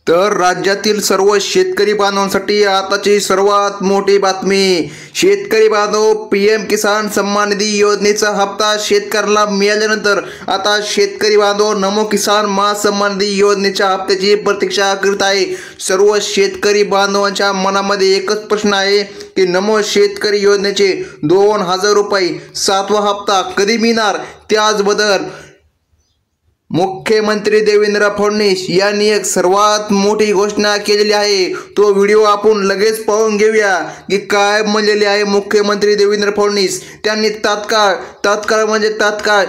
तर राज्यातील सर्व शेतकरी बांधवांसाठी आताची सर्वात मोठी बातमी। शेतकरी बांधव पीएम किसान सन्मान निधी योजनेचा हप्ता शेतकऱ्याला मिळाल्यानंतर आता शेतकरी बांधव नमो किसान महासन्मान निधी योजनेच्या हप्त्याची प्रतीक्षा करत आहे। सर्व शेतकरी बांधवांच्या मनामध्ये एकच प्रश्न आहे की नमो शेतकरी योजनेचे 2000 रुपये 7वा हप्ता कधी मिळणार। त्याचबरोबर मुख्यमंत्री देवेंद्र फडणवीस यांनी एक सर्वात मोठी घोषणा केलेली आहे। तो व्हिडिओ आपण लगेच पाहून घेऊया की काय म्हणलेले आहे मुख्यमंत्री देवेंद्र फडणवीस। त्यांनी तात्काळ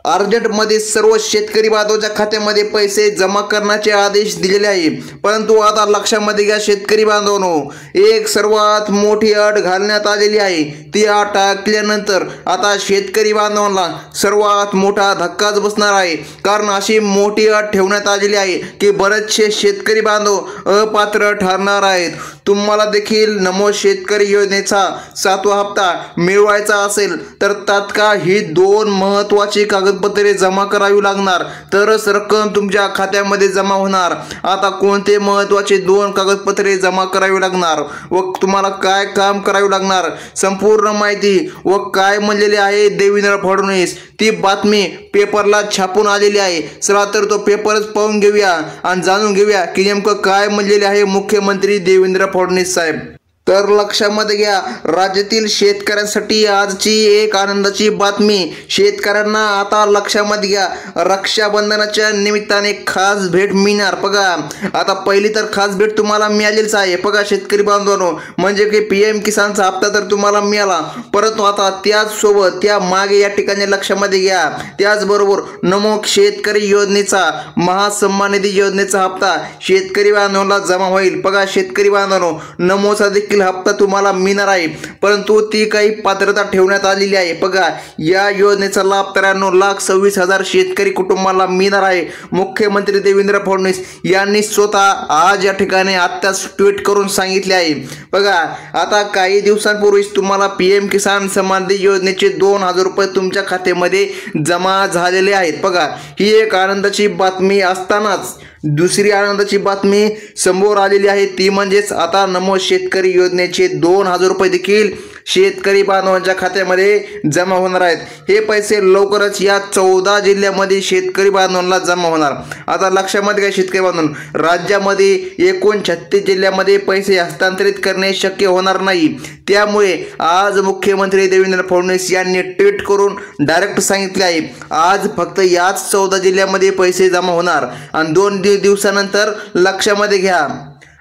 अर्जंटमध्ये सर्व शेतकरी बांधवांच्या खात्यामध्ये पैसे जमा करण्याचे आदेश दिलेले आहे। परंतु आता लक्षामध्ये घ्या शेतकरी बांधवांनो, एक सर्वात मोठी अट घालण्यात आलेली आहे। ती अट टाकल्यानंतर आता शेतकरी बांधवांना सर्वात मोठा धक्काच बसणार आहे। कारण अशी मोठी अट ठेवण्यात आलेली आहे की बरेचसे शेतकरी बांधव अपात्र ठरणार आहेत। तुम्हाला देखील नमो शेतकरी योजनेचा 7वा हप्ता मिळवायचा असेल तर तात्काळ ही 2 महत्त्वाची कागदपत्रे जमा करावी लागणार, तरच रक्कम तुमच्या खात्यामध्ये जमा होणार। आता कोणते महत्त्वाचे 2 कागदपत्रे जमा करावी लागणार व तुम्हाला काय काम करावे लागणार, संपूर्ण माहिती व काय म्हणलेले आहे देवेंद्र फडणवीस, ती बातमी पेपरला छापून आलेली आहे। चला तर तो पेपरच पाहून घेऊया आणि जाणून घेऊया की नेमकं काय म्हणलेले आहे मुख्यमंत्री देवेंद्र फडणवीस साहेब। तर लक्षामध्ये घ्या, राज्यातील शेतकऱ्यांसाठी आजची एक आनंदाची बातमी। शेतकऱ्यांना आता लक्षामध्ये घ्या, रक्षाबंधनाच्या निमित्ताने खास भेट मिळणार। बघा आता पहिली तर खास भेट तुम्हाला मिळालीच आहे बघा शेतकरी बांधवांनो, म्हणजे की पीएम किसानचा हप्ता तर तुम्हाला मिळाला, परंतु आता त्याचसोबत त्या मागे या ठिकाणी लक्षामध्ये घ्या, त्याचबरोबर नमो शेतकरी योजनेचा महासन्मान निधी योजनेचा हप्ता शेतकरी बांधवांना जमा होईल। बघा शेतकरी बांधवांनो, नमोचा हप्ता तुम्हाला मिळणार आहे, परंतु ती काही पात्रता ठेवण्यात आलेली आहे। बघा या योजनेचा लाभ 93,26,000 शेतकरी कुटुंबाला मिळणार आहे। मुख्यमंत्री देवेंद्र फडणवीस यांनी स्वतः आज या ठिकाणी आत्ताच ट्विट करून सांगितले आहे। बघा आता काही दिवसांपूर्वीच तुम्हाला पीएम किसान सन्मान निधी योजनेचे 2000 रुपये तुमच्या खात्यामध्ये जमा झालेले आहेत। बघा ही एक आनंदाची बातमी असतानाच दुसरी आनंदाची बातमी समोर आलेली आहे, ती म्हणजेच आता नमो शेतकरी योजनेचे 2000 रुपये देखील शेतकरी बांधवांच्या खात्यामध्ये जमा होणार आहेत। हे पैसे लवकरच या 14 जिल्ह्यामध्ये शेतकरी बांधवांना जमा होणार। आता लक्षामध्ये घ्या शेतकरी बांधवांनो, राज्यामध्ये एकूण 36 जिल्ह्यामध्ये पैसे हस्तांतरित करणे शक्य होणार नाही। त्यामुळे आज मुख्यमंत्री देवेंद्र फडणवीस यांनी ट्विट करून डायरेक्ट सांगितले आहे, आज फक्त याच 14 जिल्ह्यामध्ये पैसे जमा होणार आणि 2 दिवसानंतर लक्षामध्ये घ्या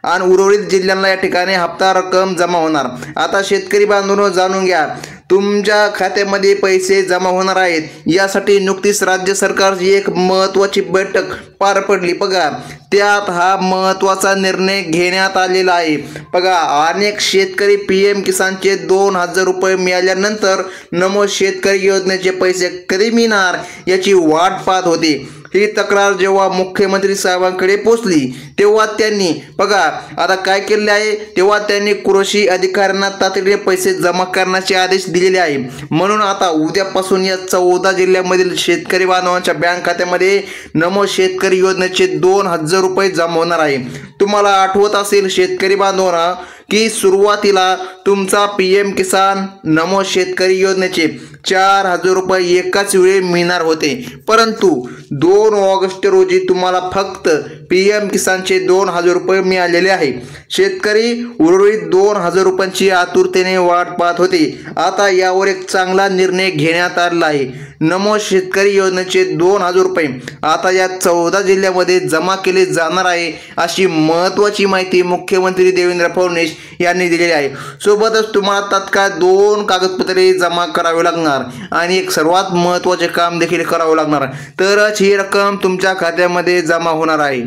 आणि उर्वरित जिल्ह्यांना या ठिकाणी हप्ता रक्कम जमा होणार। आता शेतकरी बांधवांनो जाणून घ्या, तुमच्या खात्यामध्ये पैसे जमा होणार आहेत यासाठी नुकतीच राज्य सरकारची एक महत्त्वाची बैठक पार पडली। बघा त्यात हा महत्त्वाचा निर्णय घेण्यात आलेला आहे। बघा अनेक शेतकरी पीएम किसानचे 2000 रुपये मिळाल्यानंतर नमो शेतकरी योजनेचे पैसे कधी मिळणार याची वाट पाहत होते। ही तक्रार जेव्हा मुख्यमंत्री साहेबांकडे पोहोचली तेव्हा त्यांनी बघा आता काय केले आहे, तेव्हा त्यांनी कृषी अधिकाऱ्यांना तातडीने पैसे जमा करण्याचे आदेश दिलेले आहे। म्हणून आता उद्यापासून या 14 जिल्ह्यामधील शेतकरी बांधवांच्या बँक खात्यामध्ये नमो शेतकरी योजनेचे 2000 रुपये जमा होणार आहे। तुम्हाला आठवत असेल शेतकरी बांधवांना की सुरुवातीला तुमचा पीएम किसान नमो शेतकरी योजनेचे 4000 रुपये एकाच वेळी मिळणार होते, परंतु 2 ऑगस्ट रोजी तुम्हाला फक्त पीएम किसानचे 2000 रुपये मिळालेले आहे। शेतकरी उर्वरित 2000 रुपयांची आतुरतेने वाट पाहत होते। आता यावर एक चांगला निर्णय घेण्यात आला आहे। नमो शेतकरी योजनेचे 2000 रुपये आता या 14 जिल्ह्यामध्ये जमा केले जाणार आहे, अशी महत्त्वाची माहिती मुख्यमंत्री देवेंद्र फडणवीस यांनी दिलेली आहे। सोबतच तुम्हाला तात्काळ 2 कागदपत्रे जमा करावे लागणार आणि एक सर्वात महत्त्वाचे काम देखील करावे लागणार, तरच ही रक्कम तुमच्या खात्यामध्ये जमा होणार आहे।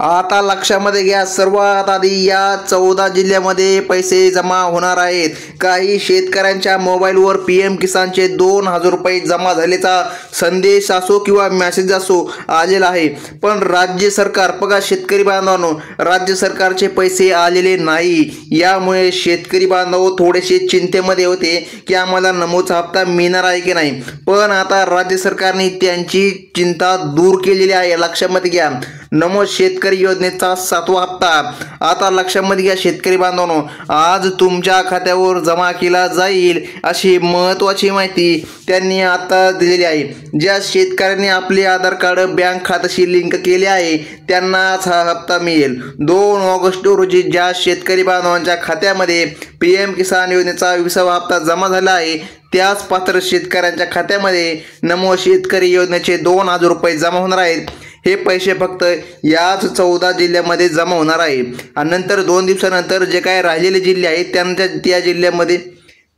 आता लक्षामध्ये घ्या, सर्वात आधी या 14 जिल्ह्यामध्ये पैसे जमा होणार आहेत। काही शेतकऱ्यांच्या मोबाईलवर पीएम किसानचे 2000 रुपये जमा झाल्याचा संदेश असो किंवा मेसेज असो आलेला आहे, पण राज्य सरकार बघा शेतकरी बांधवांनो, राज्य सरकारचे पैसे आलेले नाही। यामुळे शेतकरी बांधव थोडेसे चिंतेमध्ये होते की आम्हाला नमोचा हप्ता मिळणार आहे की नाही, पण आता राज्य सरकारने त्यांची चिंता दूर केलेली आहे। लक्षामध्ये घ्या, नमो शेतकरी योजनेचा 7वा हप्ता आता लक्षामध्ये घ्या शेतकरी बांधवांनो, आज तुमच्या खात्यावर जमा केला जाईल अशी महत्त्वाची माहिती त्यांनी आता दिलेली आहे। ज्या शेतकऱ्यांनी आपले आधार कार्ड बँक खात्याशी लिंक केले आहे त्यांनाच हा हप्ता मिळेल। 2 ऑगस्ट रोजी ज्या शेतकरी बांधवांच्या खात्यामध्ये PM किसान योजनेचा 20वा हप्ता जमा झाला आहे त्याच पात्र शेतकऱ्यांच्या खात्यामध्ये नमो शेतकरी योजनेचे 2000 रुपये जमा होणार आहेत। हे पैसे फक्त याच 14 जिल्ह्यामध्ये जमा होणार आहे आणि नंतर 2 दिवसानंतर जे काही राहिलेले जिल्हे आहेत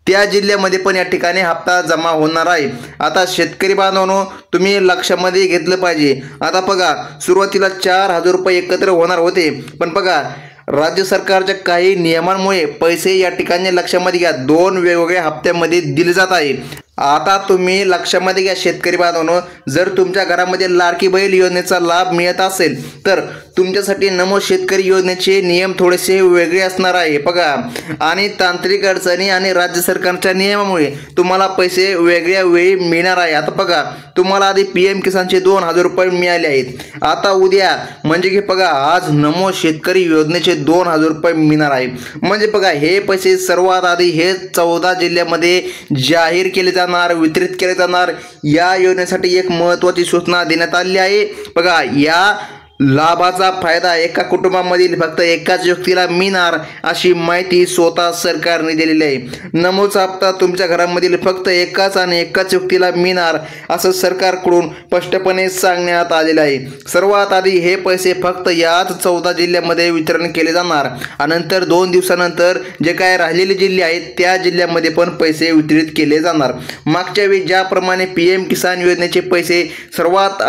त्या जिल्ह्यामध्ये पण या ठिकाणी हप्ता जमा होणार आहे। आता शेतकरी बांधवांनो, तुम्ही लक्षामध्ये घेतलं पाहिजे। आता बघा, सुरुवातीला 4000 रुपये एकत्र होणार होते, पण बघा राज्य सरकारच्या काही नियमांमुळे पैसे या ठिकाणी लक्षामध्ये घ्या 2 वेगवेगळ्या हप्त्यामध्ये दिले जात आहे। आता तुम्ही लक्षामध्ये घ्या शेतकरी बांधवांनो, जर तुमच्या घरामध्ये लाडकी बहीण योजनेचा लाभ मिळत असेल तर तुमच्यासाठी नमो शेतकरी योजनेचे नियम थोडेसे वेगळे असणार आहे बघा। आणि तांत्रिक अडचणी आणि राज्य सरकारच्या नियमामुळे तुम्हाला पैसे वेगळ्या वेळी मिळणार आहे। आता बघा, तुम्हाला आधी PM किसानचे 2000 रुपये मिळाले आहेत। आता उद्या म्हणजे की बघा आज नमो शेतकरी योजनेचे 2000 रुपये मिळणार आहे। म्हणजे बघा, हे पैसे सर्वात आधी हे 14 जिल्ह्यामध्ये जाहीर केले जाणार, वितरित केले जाणार। या योजनेसाठी एक महत्त्वाची सूचना देण्यात आली आहे बघा। या लाभाचा फायदा एका कुटुंबामधील फक्त एकाच व्यक्तीला मिळणार अशी माहिती स्वतः सरकारने दिलेली आहे। नमोचा हप्ता तुमच्या घरामधील फक्त एकाच व्यक्तीला मिळणार असं सरकारकडून स्पष्टपणे सांगण्यात आलेलं आहे। सर्वात आधी हे पैसे फक्त याच 14 जिल्ह्यामध्ये वितरण केले जाणार आणि नंतर 2 दिवसानंतर जे काय राहिलेले जिल्हे आहेत त्या जिल्ह्यामध्ये पण पैसे वितरित केले जाणार। मागच्या वेळी ज्याप्रमाणे PM किसान योजनेचे पैसे सर्वात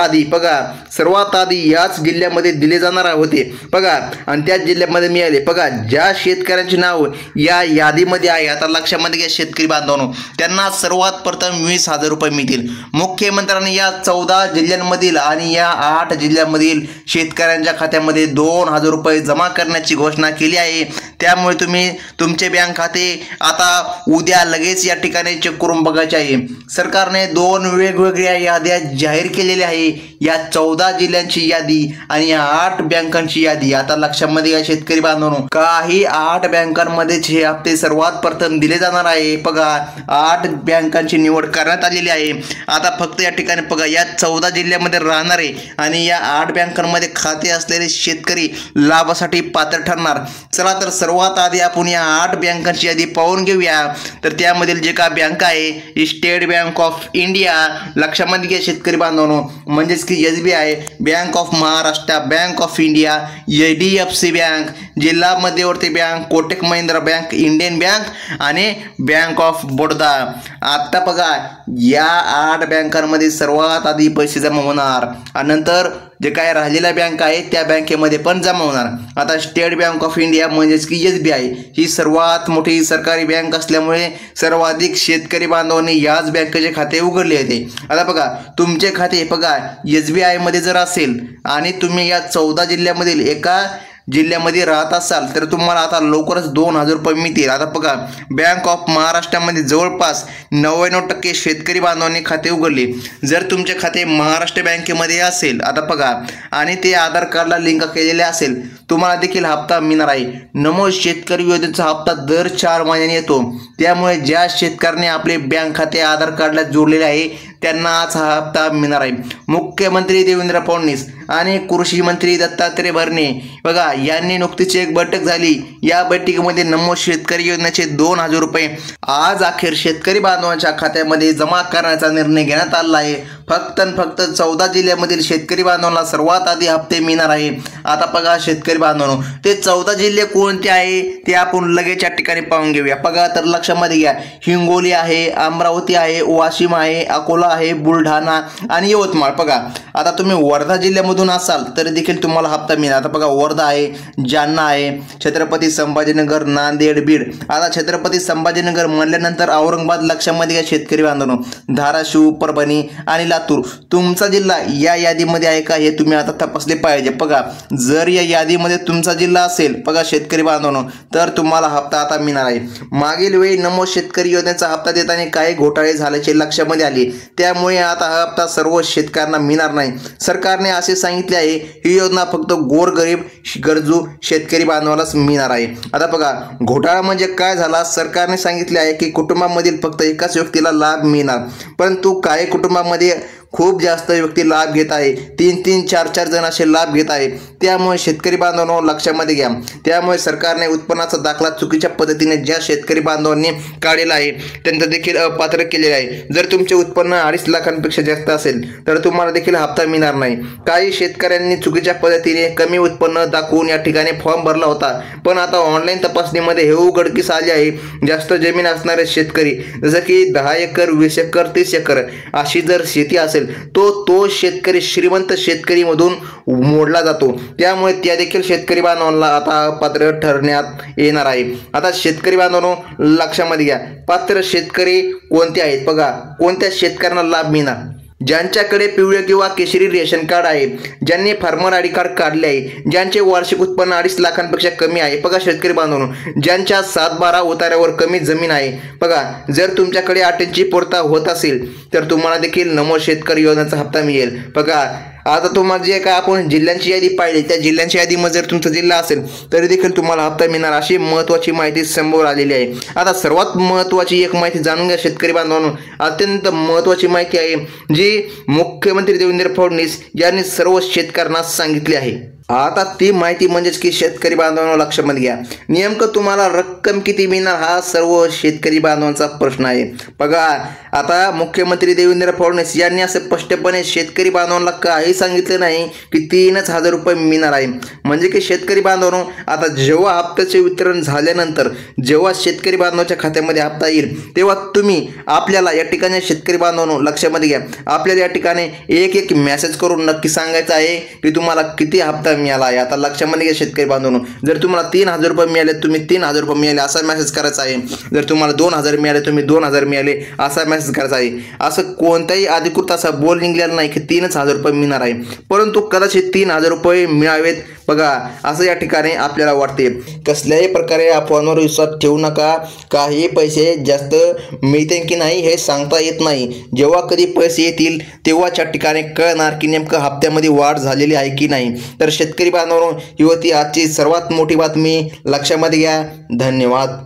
आधी याच जिल्ह्यामध्ये दिले जाणार होते बघा आणि त्याच जिल्ह्यामध्ये मिळाले बघा। ज्या शेतकऱ्यांचे नाव या यादीमध्ये आहे, आता लक्षामध्ये घ्या शेतकरी बांधवांनो, त्यांना सर्वात प्रथम 20,000 रुपये मिळतील। मुख्यमंत्र्यांनी या 14 जिल्ह्यांमधील आणि या 8 जिल्ह्यांमधील शेतकऱ्यांच्या खात्यामध्ये 2000 रुपये जमा करण्याची घोषणा केली आहे। त्यामुळे तुम्ही तुमचे बँक खाते आता उद्या लगेच या ठिकाणी चेक करून बघायचे आहे। सरकारने 2 वेगवेगळ्या याद्या जाहीर केलेल्या आहे, या 14 जिल्ह्यांची यादी आणि या 8 बँकांची यादी। आता लक्षामध्ये घ्या शेतकरी बांधवांनो, काही 8 बँकांमध्ये हे हप्ते सर्वात प्रथम दिले जाणार आहे बघा। 8 बँकांची निवड करण्यात आलेली आहे। आता फक्त या ठिकाणी बघा, या 14 जिल्ह्यामध्ये राहणारे आणि या 8 बँकांमध्ये खाते असलेले शेतकरी लाभासाठी पात्र ठरणार। चला तर सर्वात आधी आपण या 8 बँकांची यादी पाहून घेऊया। तर त्यामधील जे का बँक आहे स्टेट बँक ऑफ इंडिया, लक्षामध्ये घ्या शेतकरी बांधवांनो, म्हणजेच की SBI, bank of Maharashtra, bank of India, IDFC bank, जिल्हा मध्यवर्ती bank, Kotak Mahindra bank, Indian bank आणि बँक ऑफ बडोदा। आता बघा, या 8 बँकांमध्ये सर्वात आधी पैसे जमा होणार आणि नंतर जे काय राहिलेल्या बँक आहे त्या बँकेमध्ये पण जमा होणार। आता स्टेट बँक ऑफ इंडिया म्हणजेच की SBI ही सर्वात मोठी सरकारी बँक असल्यामुळे सर्वाधिक शेतकरी बांधवांनी याच बँकेचे खाते उघडले होते। आता बघा, तुमचे खाते बघा SBI मध्ये जर असेल आणि तुम्ही या 14 जिल्ह्यामधील एका जिल्ह्यामध्ये राहत असाल तर तुम्हाला आता लवकरच 2000 रुपये मिळतील। आता बघा, बँक ऑफ महाराष्ट्रामध्ये जवळपास 99% शेतकरी बांधवांनी खाते उघडले। जर तुमचे खाते महाराष्ट्र बँकेमध्ये असेल आता बघा आणि ते आधार कार्डला लिंक केलेले असेल, तुम्हाला देखील हप्ता मिळणार आहे। नमो शेतकरी योजनेचा हप्ता दर 4 महिन्यांनी येतो। त्यामुळे ज्या शेतकऱ्याने आपले बँक खाते आधार कार्डला जोडलेले आहे त्यांनाच हा हप्ता मिळणार आहे। मुख्यमंत्री देवेंद्र फडणवीस आणि कृषी मंत्री दत्तात्रय भरणे बघा यांनी नुकतीच एक बैठक झाली। या बैठकीमध्ये नमो शेतकरी योजनेचे 2000 रुपये आज अखेर शेतकरी बांधवांच्या खात्यामध्ये जमा करण्याचा निर्णय घेण्यात आला आहे। फक्त 14 जिल्ह्यामधील शेतकरी बांधवांना सर्वात आधी हप्ते मिळणार आहे। आता बघा शेतकरी बांधवांनो, ते 14 जिल्हे कोणते आहे ते आपण लगेच या ठिकाणी पाहून घेऊया बघा। तर लक्षामध्ये घ्या, हिंगोली आहे, अमरावती आहे, वाशिम आहे, अकोला आहे, बुलढाणा आणि यवतमाळ बघा। आता तुम्ही वर्धा जिल्ह्यामधून असाल तर देखील तुम्हाला हप्ता मिळणार। आता बघा, वर्धा आहे, जालना आहे, छत्रपती संभाजीनगर, नांदेड, बीड। आता छत्रपती संभाजीनगर म्हणल्यानंतर औरंगाबाद लक्षामध्ये घ्या शेतकरी बांधवांनो, धाराशिव, परभणी आणि लातूर। तुमचा जिल्हा या यादीमध्ये आहे का हे तुम्ही आता तपासले पाहिजे बघा। जर या यादीमध्ये तुमचा जिल्हा असेल बघा शेतकरी बांधवांनो, तर तुम्हाला हप्ता आता मिळणार आहे। मागील वेळी नमो शेतकरी योजनेचा हप्ता देताना काही घोटाळे झाल्याचे लक्षामध्ये आले, त्यामुळे आता हा हप्ता सर्व शेतकऱ्यांना मिळणार नाही. सरकारने असे सांगितले आहे ही योजना फक्त गोरगरीब गरजू शेतकरी बांधवालाच मिळणार आहे. आता बघा घोटाळा म्हणजे काय झाला. सरकारने सांगितले आहे की कुटुंबामधील फक्त एकाच व्यक्तीला लाभ मिळणार, परंतु काही कुटुंबामध्ये खूप जास्त व्यक्ती लाभ घेत आहे. 3-3, 4-4 जण असे लाभ घेत आहे. त्यामुळे शेतकरी बांधवांनो लक्षामध्ये घ्या. त्यामुळे सरकारने उत्पन्नाचा दाखला चुकीच्या पद्धतीने ज्या शेतकरी बांधवांनी काढलेला आहे त्यांना देखील अपात्र केलेले आहे. जर तुमचे उत्पन्न 2.5 लाखांपेक्षा जास्त असेल तर तुम्हाला देखील हप्ता मिळणार नाही. काही शेतकऱ्यांनी चुकीच्या पद्धतीने कमी उत्पन्न दाखवून या ठिकाणी फॉर्म भरला होता, पण आता ऑनलाईन तपासणीमध्ये हे उघडकीस आले आहे जास्त जमीन असणारे शेतकरी जसं की 10 एकर, 20 एकर, 30 एकर अशी जर शेती असेल तो शेतकरी श्रीमंत शेतकरी मधून मोडला जातो. त्यामुळे त्या देखील शेतकरी बांधवांना आता पात्र ठरण्यात येणार आहे. आता शेतकरी बांधवांनो लक्षामध्ये घ्या, पात्र शेतकरी कोणते आहेत बघा. कोणत्या शेतकऱ्यांना लाभ मिळणार? ज्यांच्याकडे पिवळे किंवा केशरी रेशन कार्ड आहे, ज्यांनी फार्मर आयडी कार्ड काढले आहे, ज्यांचे वार्षिक उत्पन्न 2.5 लाखांपेक्षा कमी आहे. बघा शेतकरी बांधवांनो, ज्यांच्या 7-12 उतार्यावर कमी जमीन आहे. बघा जर तुमच्याकडे 8 इंची पूर्तता होत असेल तर तुम्हाला देखील नमो शेतकरी योजनेचा हप्ता मिळेल. बघा आता तुम्हाला जे काय आपण जिल्ह्यांची यादी पाहिली त्या जिल्ह्यांच्या यादीमध्ये जर तुमचा जिल्हा असेल तरी देखील तुम्हाला हप्ता मिळणार अशी महत्त्वाची माहिती समोर आलेली आहे. आता सर्वात महत्त्वाची एक माहिती जाणून घ्या शेतकरी बांधवांनो. अत्यंत महत्त्वाची माहिती आहे जी मुख्यमंत्री देवेंद्र फडणवीस यांनी सर्व शेतकऱ्यांना सांगितली आहे. आता ती माहिती म्हणजेच की शेतकरी बांधवांनो लक्षामध्ये घ्या, नेमकं तुम्हाला रक्कम किती मिळणार हा सर्व शेतकरी बांधवांचा प्रश्न आहे. बघा आता मुख्यमंत्री देवेंद्र फडणवीस यांनी असं स्पष्टपणे शेतकरी बांधवांना काही सांगितले नाही की 3,000 रुपये मिळणार आहे. म्हणजे की शेतकरी बांधवांनो आता जेव्हा हप्त्याचे वितरण झाल्यानंतर जेव्हा शेतकरी बांधवांच्या खात्यामध्ये हप्ता येईल तेव्हा तुम्ही आपल्याला या ठिकाणी शेतकरी बांधवांनो लक्षामध्ये घ्या, आपल्याला या ठिकाणी एक मेसेज करून नक्की सांगायचं आहे की तुम्हाला किती हप्ता मिळाला आहे. आता लक्षामध्ये घ्या शेतकरी बांधवांनो, जर तुम्हाला 3,000 रुपये मिळाले तुम्ही 3,000 रुपये मिळाले असा मेसेज करायचा आहे. जर तुम्हाला 2,000 मिळाले तुम्ही 2,000 मिळाले असा मेसेज करायचा आहे. असं कोणताही अधिकृत असा बोल निघालेला नाही की 3,000 रुपये मिळणार आहे, परंतु कदाचित 3,000 रुपये मिळावेत बघा असं या ठिकाणी आपल्याला वाटते. कसल्याही प्रकारे अफवांवर विश्वास ठेवू नका. काही पैसे जास्त मिळतील की नाही हे सांगता येत नाही. जेव्हा कधी पैसे येतील तेव्हाच या ठिकाणी कळणार की नेमकं हप्त्यामध्ये वाढ झालेली आहे की नाही. तर शेतकरी बांधवांनो ही होती आजची सर्वात मोठी बातमी. लक्षामध्ये घ्या. धन्यवाद.